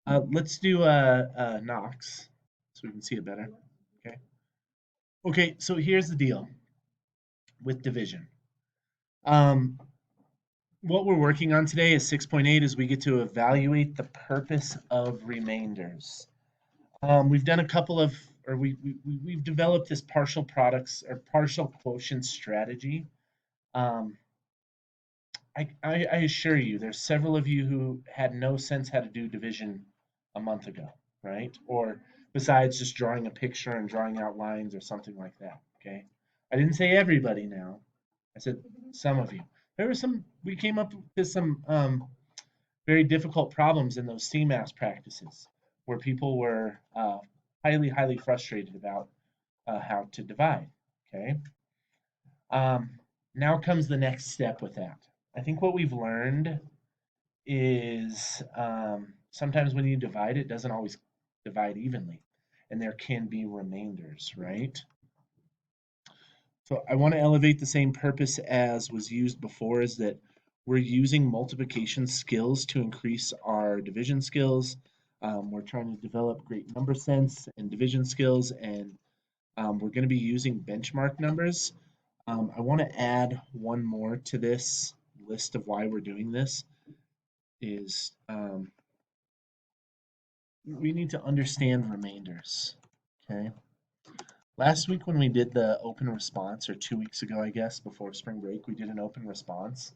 Let's do Knox so we can see it better. Okay. Okay, so here's the deal with division. Um, what we're working on today is 6.8 is we get to evaluate the purpose of remainders. We've done a couple of, or we've developed this partial products or partial quotient strategy. Um, I assure you, there's several of you who had no sense how to do division a month ago, right? Or besides just drawing a picture and drawing out lines or something like that, okay? I didn't say everybody now. I said some of you. There were some, we came up with some very difficult problems in those CMAS practices where people were highly frustrated about how to divide, okay? Um, Now comes the next step with that. I think what we've learned is sometimes when you divide, it doesn't always divide evenly, and there can be remainders, right? So I want to elevate the same purpose as was used before is that we're using multiplication skills to increase our division skills. We're trying to develop great number sense and division skills, and we're going to be using benchmark numbers. I want to add one more to this list of why we're doing this is we need to understand remainders. Okay. Last week when we did the open response, or 2 weeks ago, I guess, before spring break, we did an open response,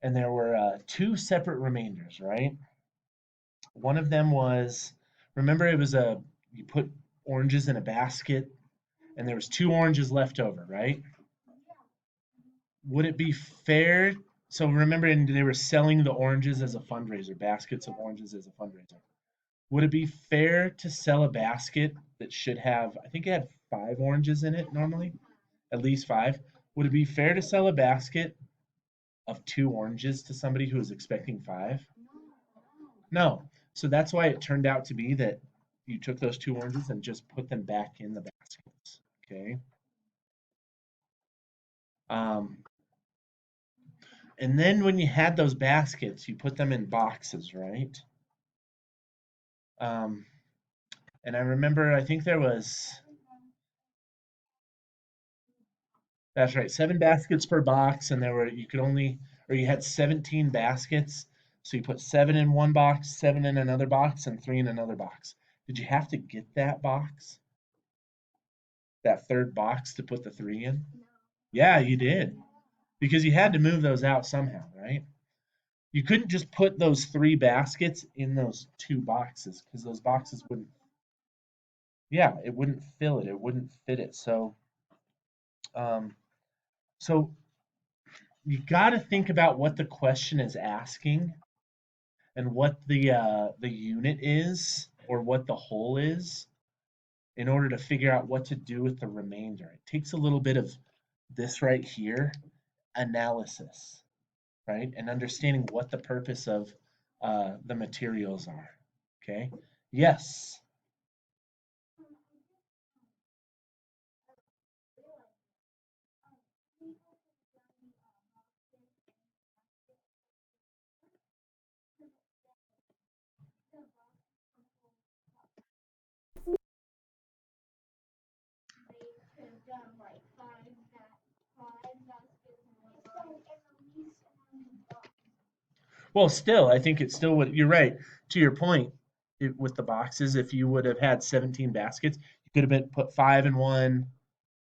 and there were two separate remainders, right? One of them was, remember, it was you put oranges in a basket, and there was two oranges left over, right? Would it be fair? So remember, and they were selling the oranges as a fundraiser, baskets of oranges as a fundraiser. Would it be fair to sell a basket that should have, I think it had 5 oranges in it normally, at least five? Would it be fair to sell a basket of 2 oranges to somebody who was expecting five? No. So that's why it turned out to be that you took those 2 oranges and just put them back in the baskets. Okay. Um, and then when you had those baskets, you put them in boxes, right? Um, and I remember, I think there was, that's right, 7 baskets per box, and there were, you could only, or you had 17 baskets. So you put 7 in one box, 7 in another box, and 3 in another box. Did you have to get that box, that third box to put the three in? Yeah, you did. Because you had to move those out somehow, right? You couldn't just put those 3 baskets in those 2 boxes because those boxes wouldn't, yeah, it wouldn't fill it. It wouldn't fit it. Um, so you got to think about what the question is asking and what the unit is or what the whole is in order to figure out what to do with the remainder. It takes a little bit of this right here, analysis, right? And understanding what the purpose of the materials are. Okay. Yes. Well, still, I think it still would. You're right. To your point, with the boxes, if you would have had 17 baskets, you could have been put 5 in one,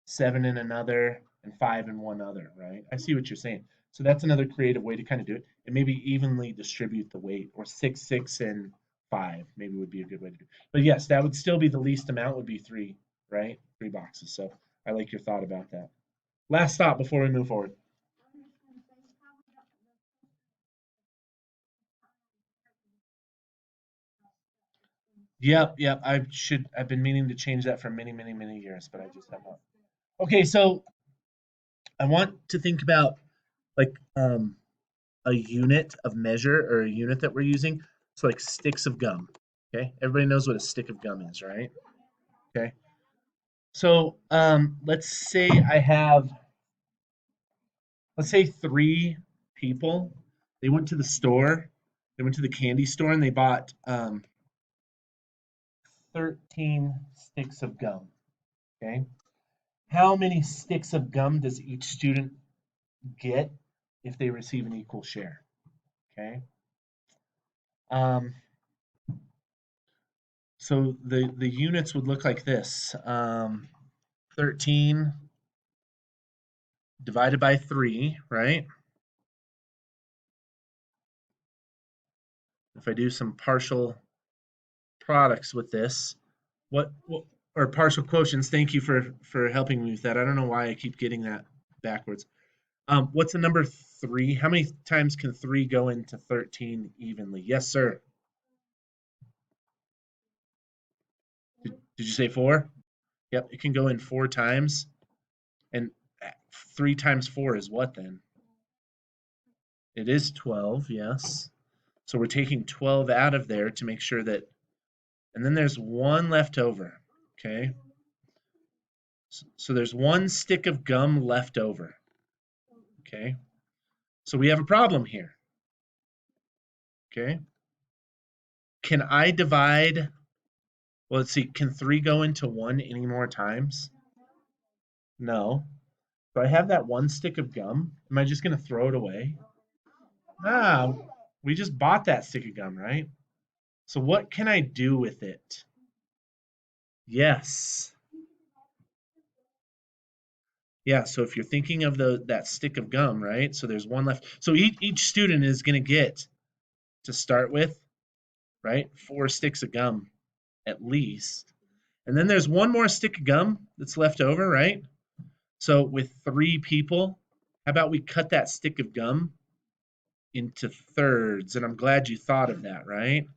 7 in another, and 5 in one other, right? I see what you're saying. So that's another creative way to kind of do it, and maybe evenly distribute the weight, or 6, 6, and 5 maybe would be a good way to do it. But yes, that would still be the least amount would be three, right? 3 boxes. So I like your thought about that. Last thought before we move forward. Yep, yep. I've been meaning to change that for many years, but I just have not. Okay, so I want to think about like a unit of measure or a unit that we're using. So like sticks of gum. Okay, everybody knows what a stick of gum is, right? Okay, so let's say let's say 3 people. They went to the store. They went to the candy store and they bought 13 sticks of gum. Okay. How many sticks of gum does each student get if they receive an equal share? Okay. Um, so the units would look like this. 13 divided by 3, right? If I do some partial products with this, what or partial quotients, thank you for helping me with that. I don't know why I keep getting that backwards. What's the number 3? How many times can 3 go into 13 evenly? Yes, sir. Did you say 4? Yep, it can go in 4 times. And 3 times 4 is what then? It is 12, yes. So we're taking 12 out of there to make sure that, and then there's 1 left over, okay? So there's 1 stick of gum left over, okay? So we have a problem here, okay? Can I divide, well, let's see, can 3 go into 1 any more times? No. So I have that 1 stick of gum. Am I just going to throw it away? No, we just bought that stick of gum, right? So what can I do with it? Yes. Yeah, so if you're thinking of that stick of gum, right? So there's 1 left. So each student is going to get, to start with, right, 4 sticks of gum at least. And then there's 1 more stick of gum that's left over, right? So with 3 people, how about we cut that stick of gum into thirds? And I'm glad you thought of that, right?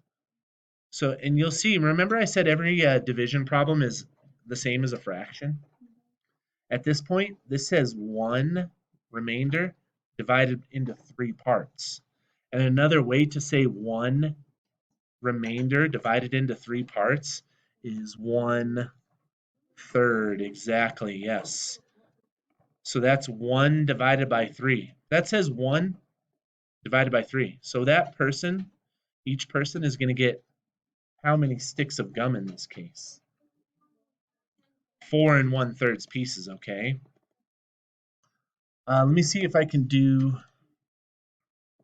So, and you'll see, remember I said every division problem is the same as a fraction? At this point, this says 1 remainder divided into 3 parts. And another way to say 1 remainder divided into 3 parts is 1/3. Exactly, yes. So that's 1 divided by 3. That says 1 divided by 3. So that person, each person is going to get how many sticks of gum in this case? 4 1/3 pieces, okay? Let me see if I can do,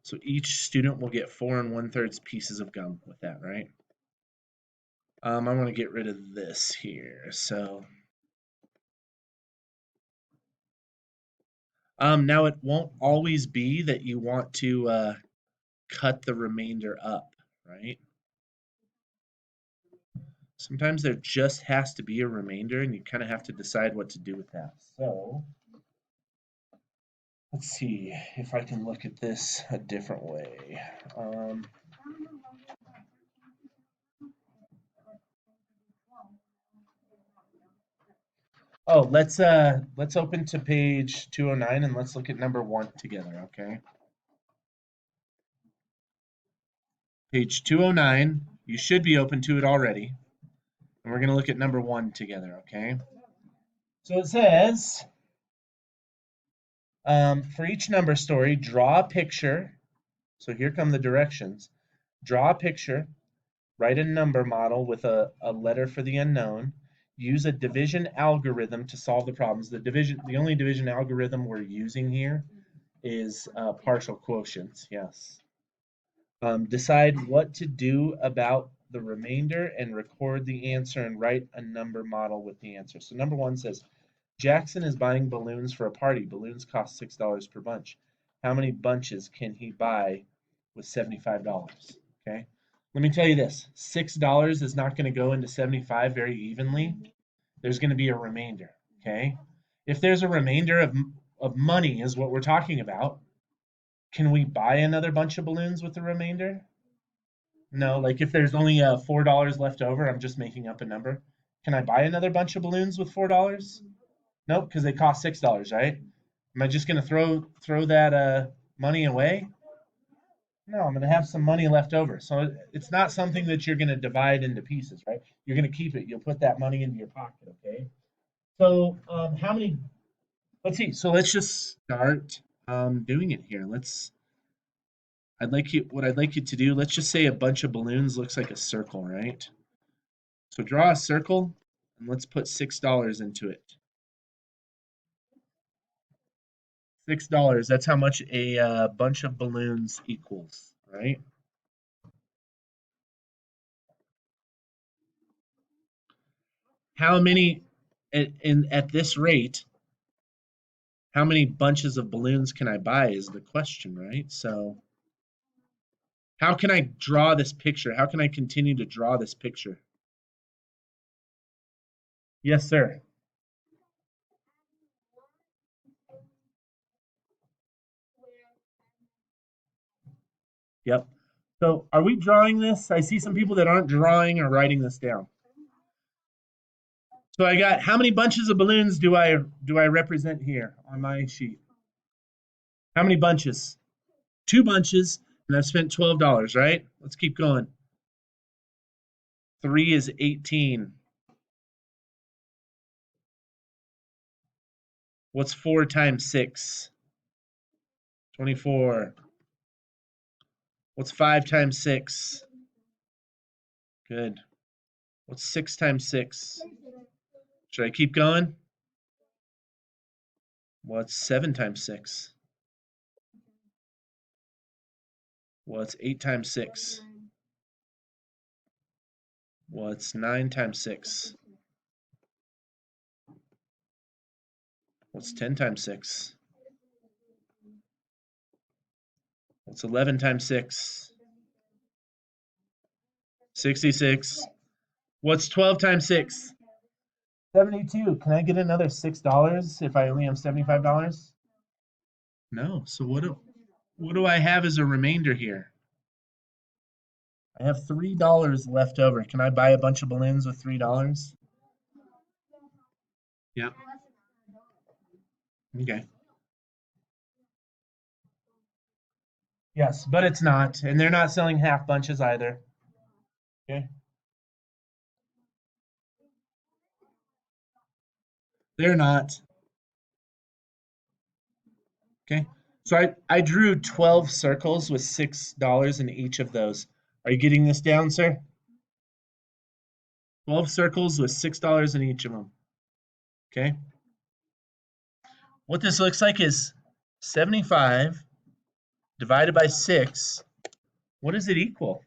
so each student will get 4 1/3 pieces of gum with that, right? I want to get rid of this here. So now it won't always be that you want to cut the remainder up, right? Sometimes there just has to be a remainder and you kind of have to decide what to do with that. So let's see if I can look at this a different way. Oh, let's open to page 209 and let's look at number 1 together, okay? Page 209, you should be open to it already. And we're going to look at number 1 together, okay? So it says, for each number story, draw a picture. So here come the directions. Draw a picture, write a number model with a letter for the unknown, use a division algorithm to solve the problems. The only division algorithm we're using here is partial quotients, yes. Decide what to do about the remainder and record the answer and write a number model with the answer. So number 1 says, Jackson is buying balloons for a party. Balloons cost $6 per bunch. How many bunches can he buy with $75? Okay. Let me tell you this, $6 is not going to go into 75 very evenly. There's going to be a remainder, okay? If there's a remainder of money is what we're talking about, can we buy another bunch of balloons with the remainder? No, like if there's only $4 left over, I'm just making up a number. Can I buy another bunch of balloons with $4? Nope, because they cost $6, right? Am I just gonna throw that money away? No, I'm gonna have some money left over. So it's not something that you're gonna divide into pieces, right? You're gonna keep it. You'll put that money into your pocket, okay? So how many? Let's see. So let's just start doing it here. What I'd like you to do. Let's just say a bunch of balloons looks like a circle, right? So draw a circle and let's put $6 into it. $6, that's how much a bunch of balloons equals, right? How many, at this rate, how many bunches of balloons can I buy is the question, right? So how can I draw this picture? How can I continue to draw this picture? Yes, sir. Yep. So are we drawing this? I see some people that aren't drawing or writing this down. So I got, how many bunches of balloons do I represent here on my sheet? How many bunches? 2 bunches, and I've spent $12, right? Let's keep going. 3 is 18. What's 4 times 6? 24. What's 5 times 6? Good. What's 6 times 6? Should I keep going? What's 7 times 6? What's 8 times 6? What's 9 times 6? What's 10 times 6? What's 11 times 6? 66. What's 12 times 6? 72. Can I get another $6 if I only have $75? No. So what do I have as a remainder here? I have $3 left over. Can I buy a bunch of balloons with $3? Yep. Okay. Yes, but it's not. And they're not selling half bunches either. Okay. They're not. Okay. So I drew 12 circles with $6 in each of those. Are you getting this down, sir? 12 circles with $6 in each of them. Okay. What this looks like is 75 divided by 6. What does it equal?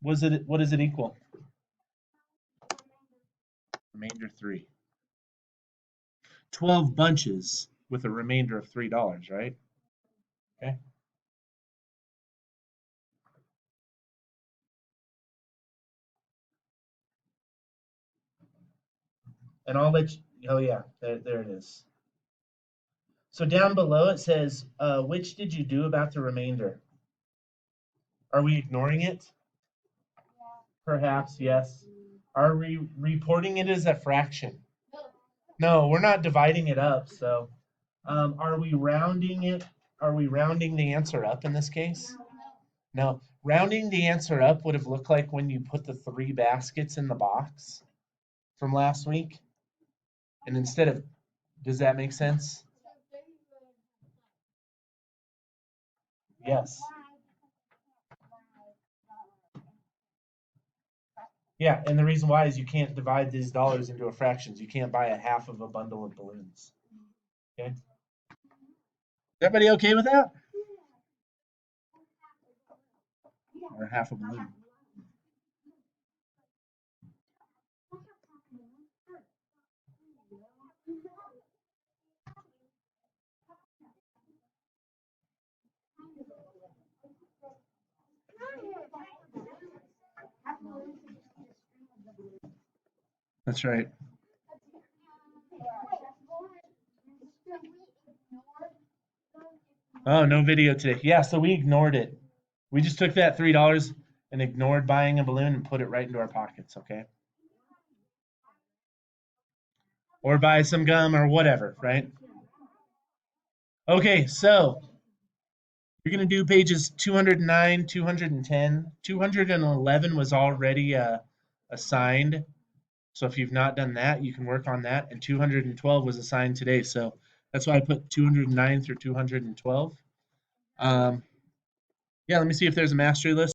What does it equal? Remainder 3. 12 bunches with a remainder of $3, right? Okay. And I'll let you, oh yeah, there it is. So down below it says, which did you do about the remainder? Are we ignoring it? Perhaps, yes. Are we reporting it as a fraction? No, we're not dividing it up. So are we rounding it? Are we rounding the answer up in this case? No. Rounding the answer up would have looked like when you put the 3 baskets in the box from last week. And instead of, does that make sense? Yes. Yeah, and the reason why is you can't divide these dollars into fractions. You can't buy a half of a bundle of balloons. Okay. Everybody okay with that? Or half a balloon. That's right. Oh, no video today. Yeah, so we ignored it. We just took that $3 and ignored buying a balloon and put it right into our pockets, okay? Or buy some gum or whatever, right? Okay, so you're going to do pages 209, 210. 211 was already assigned. So if you've not done that, you can work on that. And 212 was assigned today. So that's why I put 209 through 212. Yeah, let me see if there's a mastery list.